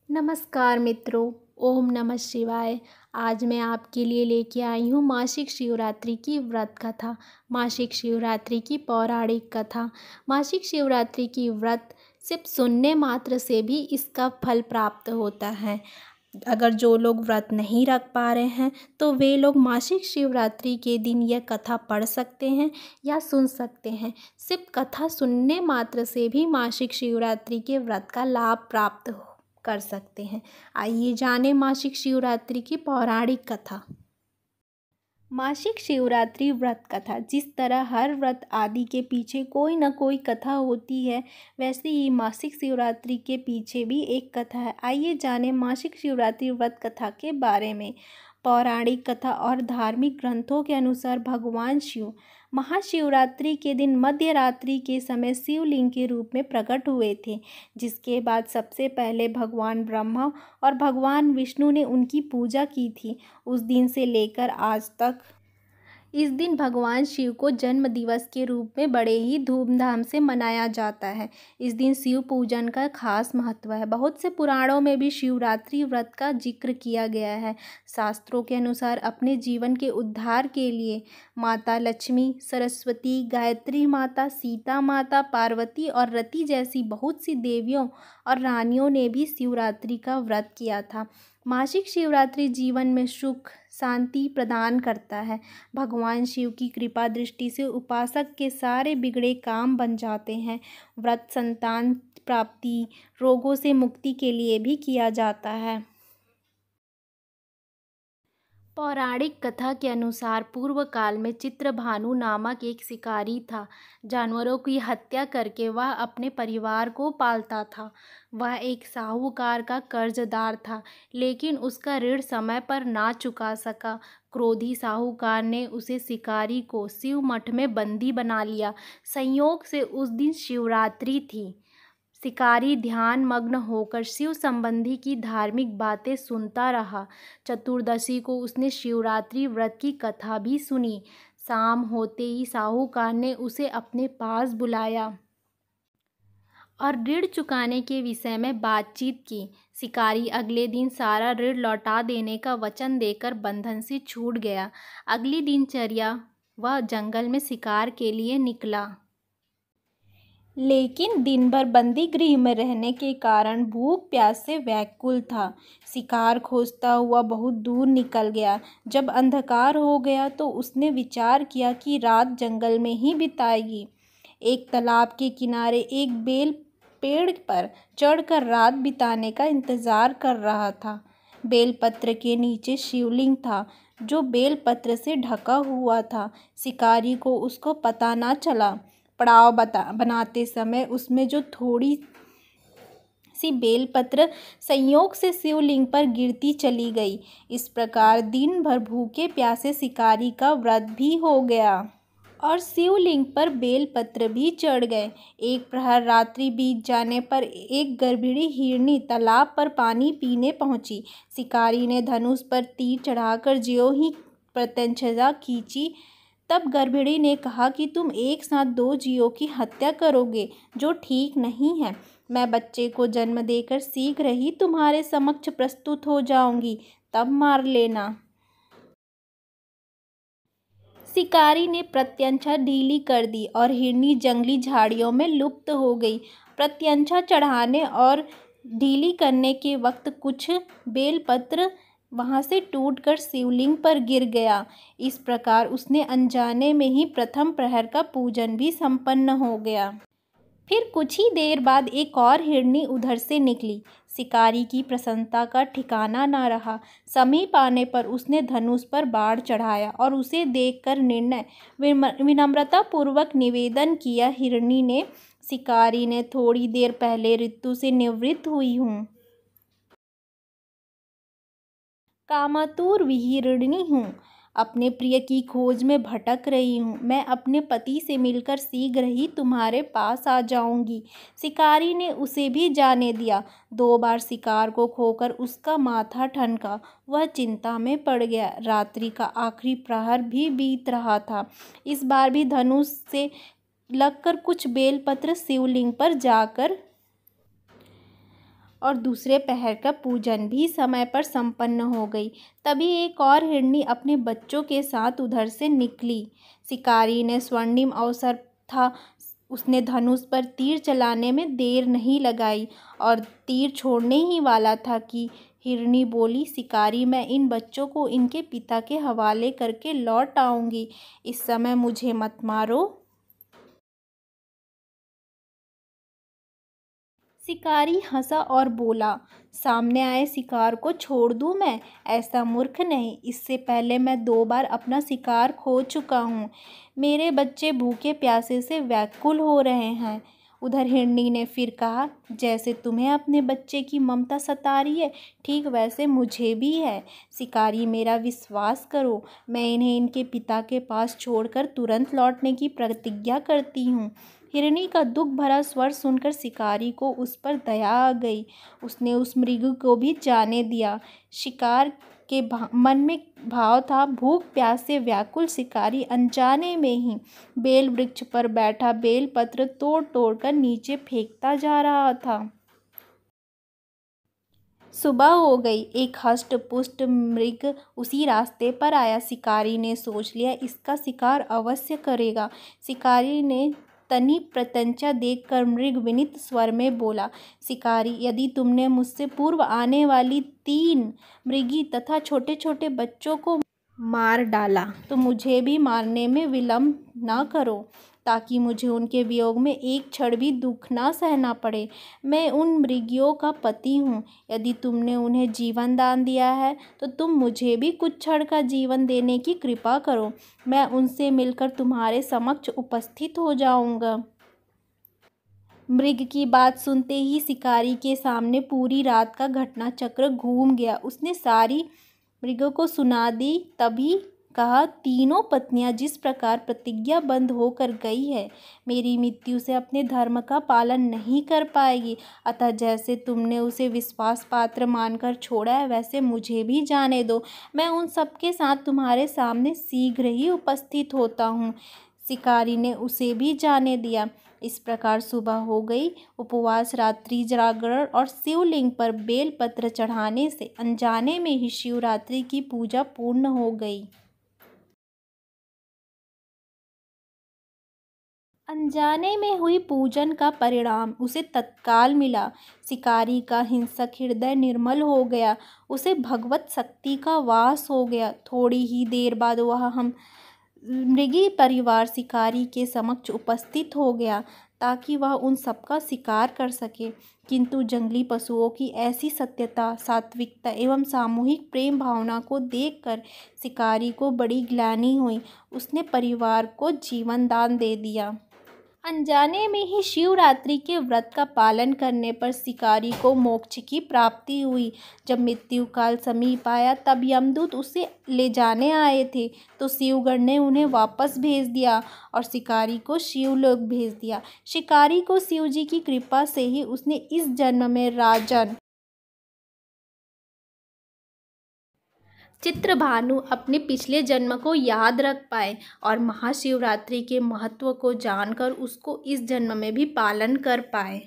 नमस्कार मित्रों। ओम नमः शिवाय। आज मैं आपके लिए लेके आई हूँ मासिक शिवरात्रि की व्रत कथा। मासिक शिवरात्रि की पौराणिक कथा। मासिक शिवरात्रि की व्रत सिर्फ सुनने मात्र से भी इसका फल प्राप्त होता है। अगर जो लोग व्रत नहीं रख पा रहे हैं तो वे लोग मासिक शिवरात्रि के दिन यह कथा पढ़ सकते हैं या सुन सकते हैं। सिर्फ कथा सुनने मात्र से भी मासिक शिवरात्रि के व्रत का लाभ प्राप्त कर सकते हैं। आइए जानें मासिक शिवरात्रि की पौराणिक कथा। मासिक शिवरात्रि व्रत कथा। जिस तरह हर व्रत आदि के पीछे कोई न कोई कथा होती है, वैसे ही मासिक शिवरात्रि के पीछे भी एक कथा है। आइए जानें मासिक शिवरात्रि व्रत कथा के बारे में। पौराणिक कथा और धार्मिक ग्रंथों के अनुसार भगवान शिव महाशिवरात्रि के दिन मध्य रात्रि के समय शिवलिंग के रूप में प्रकट हुए थे, जिसके बाद सबसे पहले भगवान ब्रह्मा और भगवान विष्णु ने उनकी पूजा की थी। उस दिन से लेकर आज तक इस दिन भगवान शिव को जन्म दिवस के रूप में बड़े ही धूमधाम से मनाया जाता है। इस दिन शिव पूजन का खास महत्व है। बहुत से पुराणों में भी शिवरात्रि व्रत का जिक्र किया गया है। शास्त्रों के अनुसार अपने जीवन के उद्धार के लिए माता लक्ष्मी, सरस्वती, गायत्री माता, सीता माता, पार्वती और रति जैसी बहुत सी देवियों और रानियों ने भी शिवरात्रि का व्रत किया था। मासिक शिवरात्रि जीवन में सुख शांति प्रदान करता है। भगवान शिव की कृपा दृष्टि से उपासक के सारे बिगड़े काम बन जाते हैं। व्रत संतान प्राप्ति, रोगों से मुक्ति के लिए भी किया जाता है। पौराणिक कथा के अनुसार पूर्व काल में चित्रभानु नामक एक शिकारी था। जानवरों की हत्या करके वह अपने परिवार को पालता था। वह एक साहूकार का कर्जदार था, लेकिन उसका ऋण समय पर ना चुका सका। क्रोधी साहूकार ने उसे शिकारी को शिव मठ में बंदी बना लिया। संयोग से उस दिन शिवरात्रि थी। शिकारी ध्यान मग्न होकर शिव संबंधी की धार्मिक बातें सुनता रहा। चतुर्दशी को उसने शिवरात्रि व्रत की कथा भी सुनी। शाम होते ही साहूकार ने उसे अपने पास बुलाया और ऋण चुकाने के विषय में बातचीत की। शिकारी अगले दिन सारा ऋण लौटा देने का वचन देकर बंधन से छूट गया। अगली दिनचर्या वह जंगल में शिकार के लिए निकला, लेकिन दिन भर बंदी गृह में रहने के कारण भूख प्यास से व्याकुल था। शिकार खोजता हुआ बहुत दूर निकल गया। जब अंधकार हो गया तो उसने विचार किया कि रात जंगल में ही बिताएगी। एक तालाब के किनारे एक बेल पेड़ पर चढ़कर रात बिताने का इंतजार कर रहा था। बेलपत्र के नीचे शिवलिंग था, जो बेलपत्र से ढका हुआ था। शिकारी को उसको पता ना चला। पड़ाव बनाते समय उसमें जो थोड़ी सी बेलपत्र संयोग से शिवलिंग पर गिरती चली गई। इस प्रकार दिन भर भूखे प्यासे शिकारी का व्रत भी हो गया और शिवलिंग पर बेलपत्र भी चढ़ गए। एक प्रहर रात्रि बीत जाने पर एक गर्भिणी हिरनी तालाब पर पानी पीने पहुंची। शिकारी ने धनुष पर तीर चढ़ाकर ज्यों ही प्रत्यंचा खींची, तब गर्भिणी ने कहा कि तुम एक साथ दो जीवों की हत्या करोगे, जो ठीक नहीं है। मैं बच्चे को जन्म देकर शीघ्र ही तुम्हारे समक्ष प्रस्तुत हो जाऊंगी, तब मार लेना। शिकारी ने प्रत्यंचा ढीली कर दी और हिरनी जंगली झाड़ियों में लुप्त हो गई। प्रत्यंचा चढ़ाने और ढीली करने के वक्त कुछ बेलपत्र वहां से टूटकर शिवलिंग पर गिर गया। इस प्रकार उसने अनजाने में ही प्रथम प्रहर का पूजन भी संपन्न हो गया। फिर कुछ ही देर बाद एक और हिरनी उधर से निकली। शिकारी की प्रसन्नता का ठिकाना न रहा। समीप आने पर उसने धनुष पर बाण चढ़ाया और उसे देखकर विनम्रतापूर्वक निवेदन किया, हिरनी ने, शिकारी ने थोड़ी देर पहले ऋतु से निवृत्त हुई हूँ। कामातुर विहरिणी हूँ। अपने प्रिय की खोज में भटक रही हूँ। मैं अपने पति से मिलकर शीघ्र ही तुम्हारे पास आ जाऊंगी। शिकारी ने उसे भी जाने दिया। 2 बार शिकार को खोकर उसका माथा ठनका। वह चिंता में पड़ गया। रात्रि का आखिरी प्रहर भी बीत रहा था। इस बार भी धनुष से लगकर कुछ बेलपत्र शिवलिंग पर जाकर और दूसरे पहर का पूजन भी समय पर संपन्न हो गई। तभी एक और हिरनी अपने बच्चों के साथ उधर से निकली। शिकारी ने स्वर्णिम अवसर था, उसने धनुष पर तीर चलाने में देर नहीं लगाई और तीर छोड़ने ही वाला था कि हिरनी बोली, शिकारी, मैं इन बच्चों को इनके पिता के हवाले करके लौट आऊंगी, इस समय मुझे मत मारो। शिकारी हंसा और बोला, सामने आए शिकार को छोड़ दूं मैं? ऐसा मूर्ख नहीं, इससे पहले मैं 2 बार अपना शिकार खो चुका हूँ। मेरे बच्चे भूखे प्यासे से व्याकुल हो रहे हैं। उधर हिरनी ने फिर कहा, जैसे तुम्हें अपने बच्चे की ममता सता रही है, ठीक वैसे मुझे भी है। शिकारी, मेरा विश्वास करो, मैं इन्हें इनके पिता के पास छोड़कर तुरंत लौटने की प्रतिज्ञा करती हूँ। हिरनी का दुख भरा स्वर सुनकर शिकारी को उस पर दया आ गई। उसने उस मृग को भी जाने दिया। शिकार के मन में भाव था, भूख प्यास से व्याकुल शिकारी अनजाने में ही बेल वृक्ष पर बैठा बेल पत्र तोड़ तोड़ कर नीचे फेंकता जा रहा था। सुबह हो गई। एक हष्ट पुष्ट मृग उसी रास्ते पर आया। शिकारी ने सोच लिया, इसका शिकार अवश्य करेगा। शिकारी ने तनी प्रत्यंचा देखकर मृग विनीत स्वर में बोला, शिकारी, यदि तुमने मुझसे पूर्व आने वाली 3 मृगी तथा छोटे छोटे बच्चों को मार डाला तो मुझे भी मारने में विलंब न करो, ताकि मुझे उनके वियोग में एक क्षण भी दुख ना सहना पड़े। मैं उन मृगियों का पति हूँ। यदि तुमने उन्हें जीवन दान दिया है तो तुम मुझे भी कुछ क्षण का जीवन देने की कृपा करो। मैं उनसे मिलकर तुम्हारे समक्ष उपस्थित हो जाऊँगा। मृग की बात सुनते ही शिकारी के सामने पूरी रात का घटना चक्र घूम गया। उसने सारी मृगों को सुना दी। तभी कहा, तीनों पत्नियां जिस प्रकार प्रतिज्ञाबद्ध होकर गई है, मेरी मृत्यु से अपने धर्म का पालन नहीं कर पाएगी। अतः जैसे तुमने उसे विश्वास पात्र मानकर छोड़ा है, वैसे मुझे भी जाने दो। मैं उन सबके साथ तुम्हारे सामने शीघ्र ही उपस्थित होता हूँ। शिकारी ने उसे भी जाने दिया। इस प्रकार सुबह हो गई। उपवास, रात्रि जागरण और शिवलिंग पर बेलपत्र चढ़ाने से अनजाने में ही शिवरात्रि की पूजा पूर्ण हो गई। अनजाने में हुई पूजन का परिणाम उसे तत्काल मिला। शिकारी का हिंसक हृदय निर्मल हो गया। उसे भगवत शक्ति का वास हो गया। थोड़ी ही देर बाद वह हम मृगी परिवार शिकारी के समक्ष उपस्थित हो गया, ताकि वह उन सबका शिकार कर सके। किंतु जंगली पशुओं की ऐसी सत्यता, सात्विकता एवं सामूहिक प्रेम भावना को देखकर शिकारी को बड़ी ग्लानि हुई। उसने परिवार को जीवन दान दे दिया। अनजाने में ही शिवरात्रि के व्रत का पालन करने पर शिकारी को मोक्ष की प्राप्ति हुई। जब मृत्यु काल समीप आया, तब यमदूत उसे ले जाने आए थे, तो शिवगण ने उन्हें वापस भेज दिया और शिकारी को शिवलोक भेज दिया। शिकारी को शिवजी की कृपा से ही उसने इस जन्म में राजन चित्रभानु अपने पिछले जन्म को याद रख पाए और महाशिवरात्रि के महत्व को जानकर उसको इस जन्म में भी पालन कर पाए।